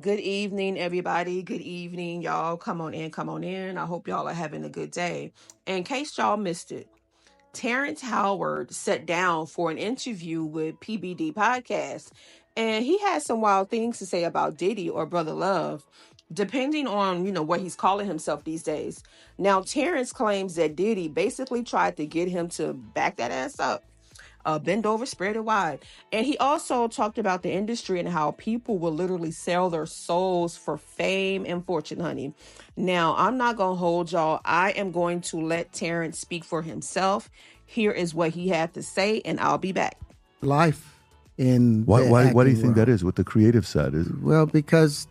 Good evening, everybody. Good evening, y'all. Come on in, come on in. I hope y'all are having a good day. In case y'all missed it, Terrence Howard sat down for an interview with PBD Podcast, and he had some wild things to say about Diddy or Brother Love, depending on, what he's calling himself these days. Now, Terrence claims that Diddy basically tried to get him to back that ass up, bend over, spread it wide. And he also talked about the industry and how people will literally sell their souls for fame and fortune, honey. Now, I'm not going to hold y'all. I am going to let Terrence speak for himself. Here is what he had to say, and I'll be back. Life in Why do you think world. that is? What the creative side is? Well, because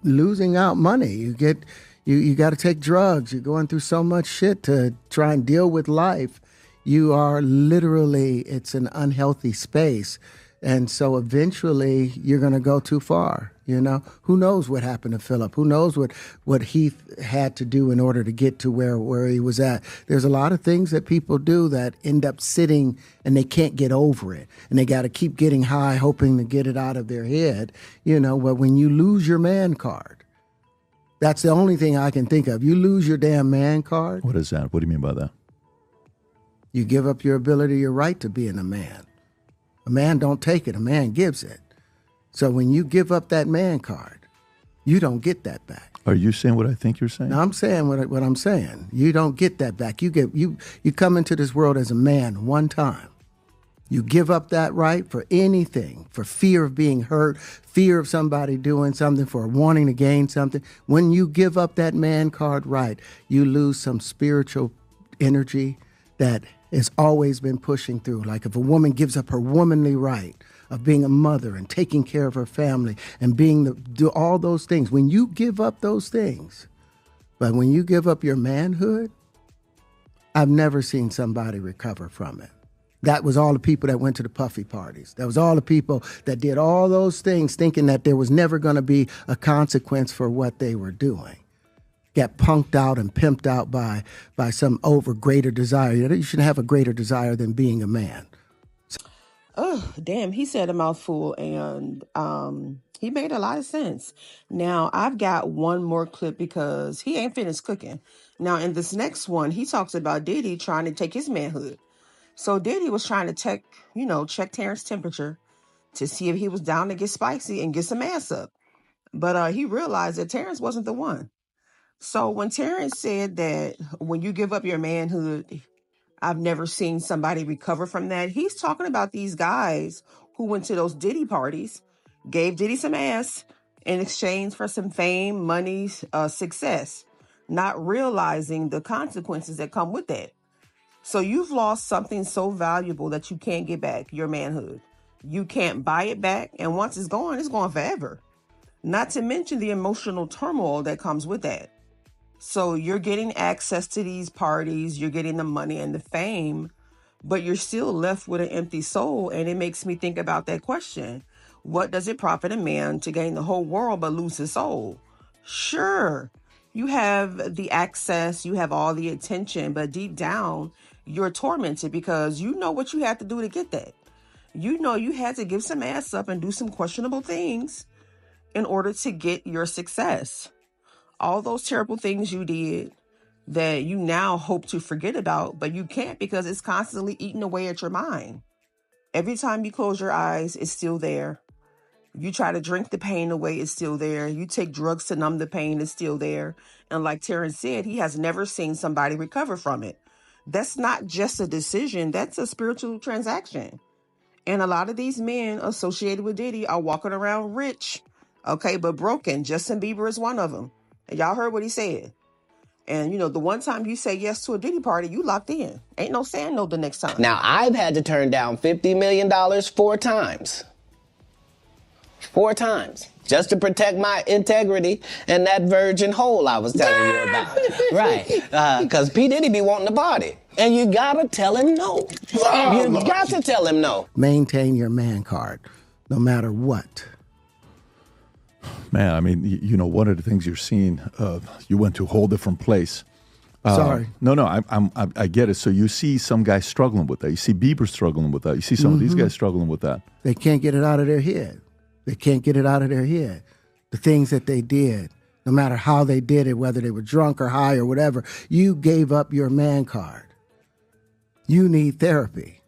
losing out money, you got to take drugs. You're going through so much shit to try and deal with life. You are literally, it's an unhealthy space. And so eventually you're going to go too far. Who knows what happened to Philip? Who knows what he had to do in order to get to where he was at? There's a lot of things that people do that end up sitting and they can't get over it. And they got to keep getting high, hoping to get it out of their head. But when you lose your man card, that's the only thing I can think of. You lose your damn man card. What is that? What do you mean by that? You give up your ability, your right to being a man. A man don't take it, a man gives it. So when you give up that man card, you don't get that back. Are you saying what I think you're saying? Now, I'm saying what I'm saying. You don't get that back. You come into this world as a man one time. You give up that right for anything, for fear of being hurt, fear of somebody doing something, for wanting to gain something. When you give up that man card right, you lose some spiritual energy that has always been pushing through. Like if a woman gives up her womanly right of being a mother and taking care of her family and do all those things, when you give up those things, but when you give up your manhood, I've never seen somebody recover from it. That was all the people that went to the puffy parties. That was all the people that did all those things thinking that there was never going to be a consequence for what they were doing. Get punked out and pimped out by some greater desire. You shouldn't have a greater desire than being a man. Oh, damn, he said a mouthful, and he made a lot of sense. Now, I've got one more clip because he ain't finished cooking. Now, in this next one, he talks about Diddy trying to take his manhood. So Diddy was trying to check Terrence's temperature to see if he was down to get spicy and get some ass up. But he realized that Terrence wasn't the one. So when Terrence said that when you give up your manhood, I've never seen somebody recover from that, he's talking about these guys who went to those Diddy parties, gave Diddy some ass in exchange for some fame, money, success, not realizing the consequences that come with that. So you've lost something so valuable that you can't get back, your manhood. You can't buy it back, and once it's gone forever. Not to mention the emotional turmoil that comes with that. So you're getting access to these parties, you're getting the money and the fame, but you're still left with an empty soul. And it makes me think about that question. What does it profit a man to gain the whole world but lose his soul? Sure, you have the access, you have all the attention, but deep down, you're tormented because you know what you have to do to get that. You know you had to give some ass up and do some questionable things in order to get your success. All those terrible things you did that you now hope to forget about, but you can't because it's constantly eating away at your mind. Every time you close your eyes, it's still there. You try to drink the pain away, it's still there. You take drugs to numb the pain, it's still there. And like Terrence said, he has never seen somebody recover from it. That's not just a decision, that's a spiritual transaction. And a lot of these men associated with Diddy are walking around rich, okay, but broken. Justin Bieber is one of them. And y'all heard what he said. And, the one time you say yes to a Diddy party, you locked in. Ain't no saying no the next time. Now, I've had to turn down $50 million 4 times. 4 times. Just to protect my integrity and that virgin hole I was telling you about. Right. Because P. Diddy be wanting to party. And you gotta tell him no. You got to tell him no. Maintain your man card, no matter what. Man, I mean, one of the things you're seeing, you went to a whole different place. Sorry. No, I get it. So you see some guys struggling with that. You see Bieber struggling with that. You see some of these guys struggling with that. They can't get it out of their head. They can't get it out of their head. The things that they did, no matter how they did it, whether they were drunk or high or whatever, you gave up your man card. You need therapy.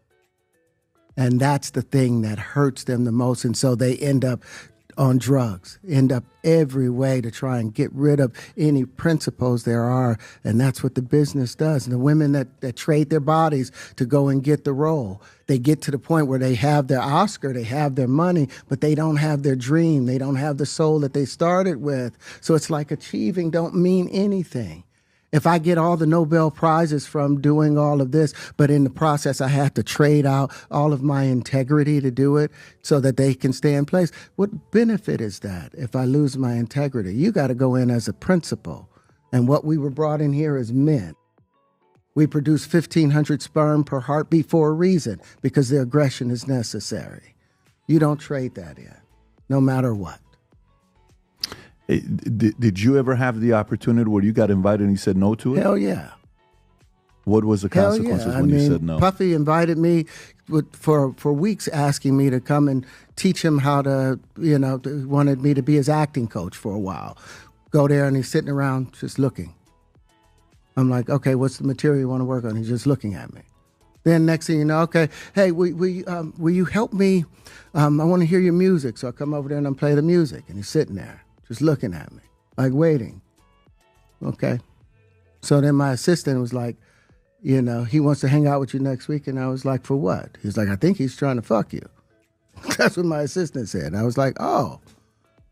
And that's the thing that hurts them the most. And so they end up on drugs, end up every way to try and get rid of any principles there are. And that's what the business does. And the women that trade their bodies to go and get the role, they get to the point where they have their Oscar, they have their money, but they don't have their dream. They don't have the soul that they started with. So it's like achieving don't mean anything. If I get all the Nobel Prizes from doing all of this, but in the process I have to trade out all of my integrity to do it so that they can stay in place, what benefit is that if I lose my integrity? You got to go in as a principal. And what we were brought in here as men. We produce 1,500 sperm per heartbeat for a reason, because the aggression is necessary. You don't trade that in, no matter what. Hey, did you ever have the opportunity where you got invited and you said no to it? Hell yeah. What was the consequences when you said no? Puffy invited me for weeks, asking me to come and teach him how to, wanted me to be his acting coach for a while. Go there and he's sitting around just looking. I'm like, okay, what's the material you want to work on? He's just looking at me. Then next thing you know, okay, hey, will you help me? I want to hear your music. So I come over there and I play the music. And he's sitting there just looking at me, like waiting. Okay. So then my assistant was like, he wants to hang out with you next week. And I was like, for what? He's like, I think he's trying to fuck you. That's what my assistant said. And I was like, oh,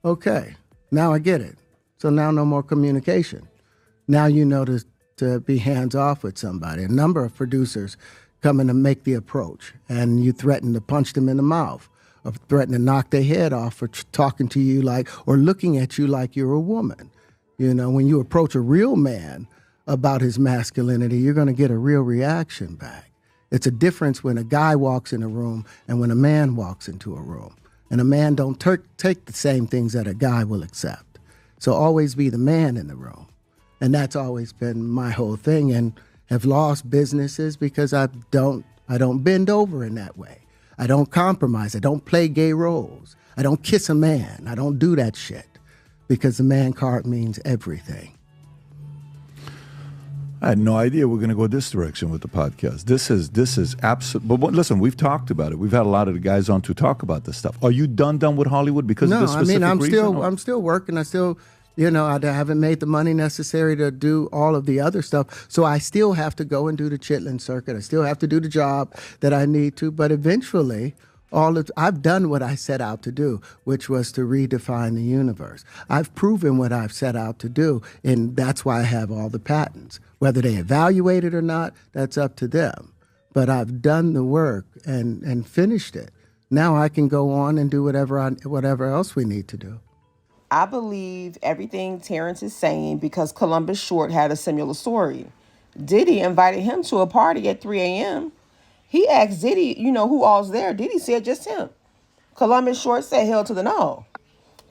okay. Now I get it. So now no more communication. Now you know to be hands off with somebody. A number of producers come in to make the approach, and you threaten to punch them in the mouth, or threaten to knock their head off for talking to you or looking at you like you're a woman. When you approach a real man about his masculinity, you're going to get a real reaction back. It's a difference when a guy walks in a room and when a man walks into a room. And a man don't take the same things that a guy will accept. So always be the man in the room. And that's always been my whole thing, and have lost businesses because I don't bend over in that way. I don't compromise. I don't play gay roles. I don't kiss a man. I don't do that shit, because the man card means everything. I had no idea we're going to go this direction with the podcast. This is absolute. But listen, we've talked about it. We've had a lot of the guys on to talk about this stuff. Are you done with Hollywood because of this specific reason? I'm still working. I still, I haven't made the money necessary to do all of the other stuff. So I still have to go and do the Chitlin circuit. I still have to do the job that I need to. But eventually, I've done what I set out to do, which was to redefine the universe. I've proven what I've set out to do, and that's why I have all the patents. Whether they evaluate it or not, that's up to them. But I've done the work and finished it. Now I can go on and do whatever else we need to do. I believe everything Terrence is saying because Columbus Short had a similar story. Diddy invited him to a party at 3 a.m. He asked Diddy, who all's there. Diddy said just him. Columbus Short said hell to the no.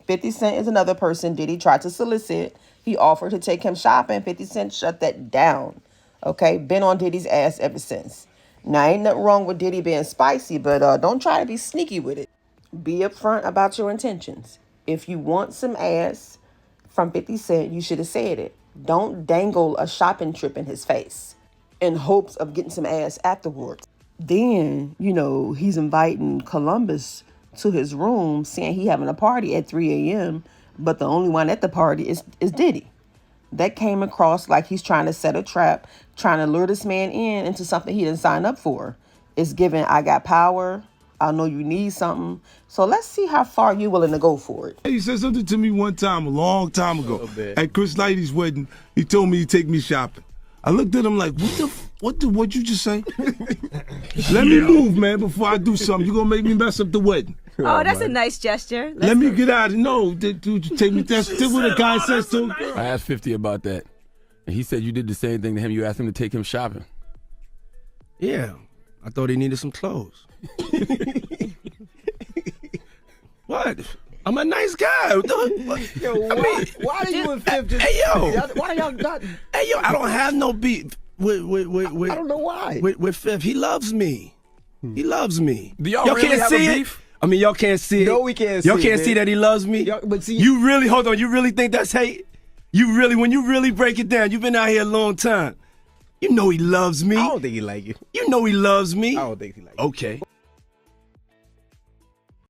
50 Cent is another person Diddy tried to solicit. He offered to take him shopping. 50 Cent shut that down. Okay, been on Diddy's ass ever since. Now, ain't nothing wrong with Diddy being spicy, but don't try to be sneaky with it. Be upfront about your intentions. If you want some ass from 50 Cent, you should have said it. Don't dangle a shopping trip in his face in hopes of getting some ass afterwards. Then, he's inviting Columbus to his room, saying he having a party at 3 a.m., but the only one at the party is Diddy. That came across like he's trying to set a trap, trying to lure this man into something he didn't sign up for. It's given, I got power, I know you need something, so let's see how far you're willing to go for it. He said something to me one time, a long time ago. At Chris Lighty's wedding, he told me he'd take me shopping. I looked at him like, what'd you just say? Let me move, man, before I do something. You're going to make me mess up the wedding. Oh, that's a nice gesture. Let me get out of it. No, dude, take me. That's what a guy says to. I asked 50 about that, and he said you did the same thing to him. You asked him to take him shopping. Yeah, I thought he needed some clothes. What? I'm a nice guy. Yo, why are you and Fifth just... Hey, yo. Why y'all not... Hey, yo, I don't have no beef with I don't know why. With Fifth. He loves me. He loves me. Do y'all really have a beef? I mean, y'all can't see it. No, we can't see Y'all it, can't man. see that he loves me? But see, you really, hold on, you really think that's hate? When you really break it down, you've been out here a long time. You know he loves me. I don't think he like you. You know he loves me. I don't think he like you. Okay.